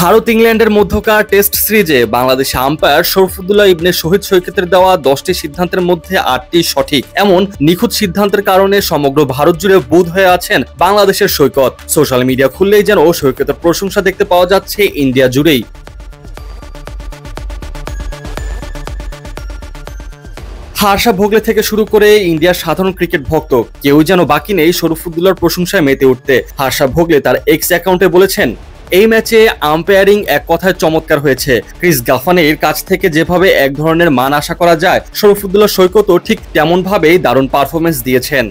ভারত ইংল্যান্ডের মধ্যকার টেস্ট সিরিজে বাংলাদেশি আম্পায়ার শরফুদ্দুল্লাহ ইবনে শহীদ সৈকতের দেওয়া 10টি সিদ্ধান্তের মধ্যে 8টি সঠিক। এমন নিখুঁত সিদ্ধান্তের কারণে সমগ্র ভারত জুড়ে বুঁদ হয়ে আছেন বাংলাদেশের সৈকত। সোশ্যাল মিডিয়া খুললেই যেন সৈকতের প্রশংসা দেখতে পাওয়া যাচ্ছে ইন্ডিয়া জুড়েই। হার্ষা ভোগলে থেকে শুরু করে ইন্ডিয়ার সাধারণ ক্রিকেট ভক্ত কেউ যেন বাকি নেই শরফুদ্দুল্লাহর প্রশংসায় মেতে উঠতে। হার্ষা ভোগলে তার এক্স অ্যাকাউন্টে বলেছেন, এই ম্যাচে আম্পায়ারিং এক কথায় চমৎকার হয়েছে। ক্রিস গাফানির কাছ থেকে যেভাবে এক ধরনের মান আশা করা যায়, শরফুদ্দুল্লাহ সৈকতও ঠিক তেমন ভাবেই দারুণ পারফরমেন্স দিয়েছেন।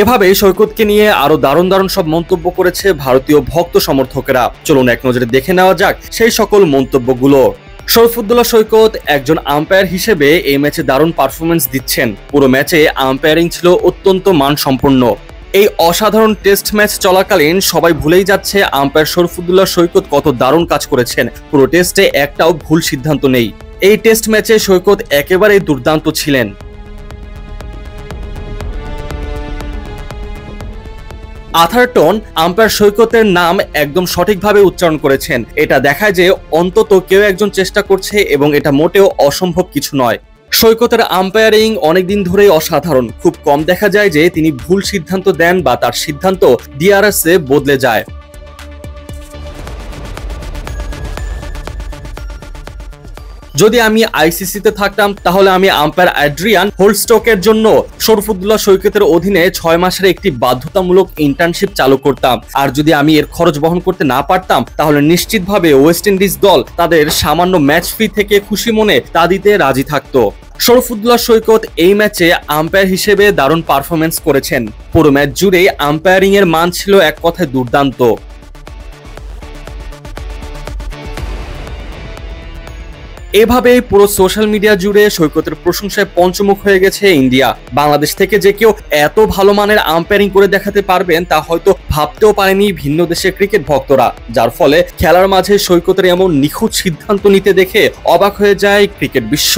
এভাবে সৈকতকে নিয়ে আরো দারুণ সব মন্তব্য করেছে ভারতীয় ভক্ত সমর্থকেরা। চলুন এক নজরে দেখে নেওয়া যাক সেই সকল মন্তব্যগুলো। শরফুদ্দুল্লাহ সৈকত একজন আম্পায়ার হিসেবে এই ম্যাচে দারুণ পারফরমেন্স দিচ্ছেন। পুরো ম্যাচে আম্পায়ারিং ছিল অত্যন্ত মানসম্পন্ন। এই অসাধারণ টেস্ট ম্যাচ চলাকালীন সবাই ভুলেই যাচ্ছে আম্পায়ার শরফুদ্দুল্লাহ সৈকত কত দারুণ কাজ করেছেন। পুরো টেস্টে একটাও ভুল সিদ্ধান্ত নেই। এই টেস্ট ম্যাচে সৈকত একেবারেই দুর্দান্ত ছিলেন। আথারটন আম্পায়ার সৈকতের নাম একদম সঠিকভাবে উচ্চারণ করেছেন। এটা দেখায় যে অন্তত কেউ একজন চেষ্টা করছে এবং এটা মোটেও অসম্ভব কিছু নয়। সৈকতের আম্পায়ারিং অনেকদিন ধরেই অসাধারণ। খুব কম দেখা যায় যে তিনি ভুল সিদ্ধান্ত দেন বা তার সিদ্ধান্ত ডিআরএসে বদলে যায়। যদি আমি আইসিসিতে থাকতাম তাহলে আমি আম্পায়ার অ্যাড্রিয়ান হোলস্টকের জন্য শরফুদ্দুল্লাহ সৈকতের অধীনে 6 মাসের একটি বাধ্যতামূলক ইন্টার্নশিপ চালু করতাম। আর যদি আমি এর খরচ বহন করতে না পারতাম তাহলে নিশ্চিতভাবে ওয়েস্ট ইন্ডিজ দল তাদের সামান্য ম্যাচ ফি থেকে খুশি মনে তা দিতে রাজি থাকতো। শরফুদ্দুল্লাহ সৈকত এই ম্যাচে আম্পায়ার হিসেবে দারুণ পারফরমেন্স করেছেন। পুরো ম্যাচ জুড়েই আম্পায়ারিং এর মান ছিল এক কথায় দুর্দান্ত। এভাবেই পুরো সোশ্যাল মিডিয়া জুড়ে সৈকতের প্রশংসায় পঞ্চমুখ হয়ে গেছে ইন্ডিয়া। বাংলাদেশ থেকে যে কেউ এত ভালো মানের আম্পায়ারিং করে দেখাতে পারবেন তা হয়তো ভাবতেও পারেনি ভিন্ন দেশের ক্রিকেট ভক্তরা, যার ফলে খেলার মাঝে সৈকতের এমন নিখুঁত সিদ্ধান্ত নিতে দেখে অবাক হয়ে যায় ক্রিকেট বিশ্ব।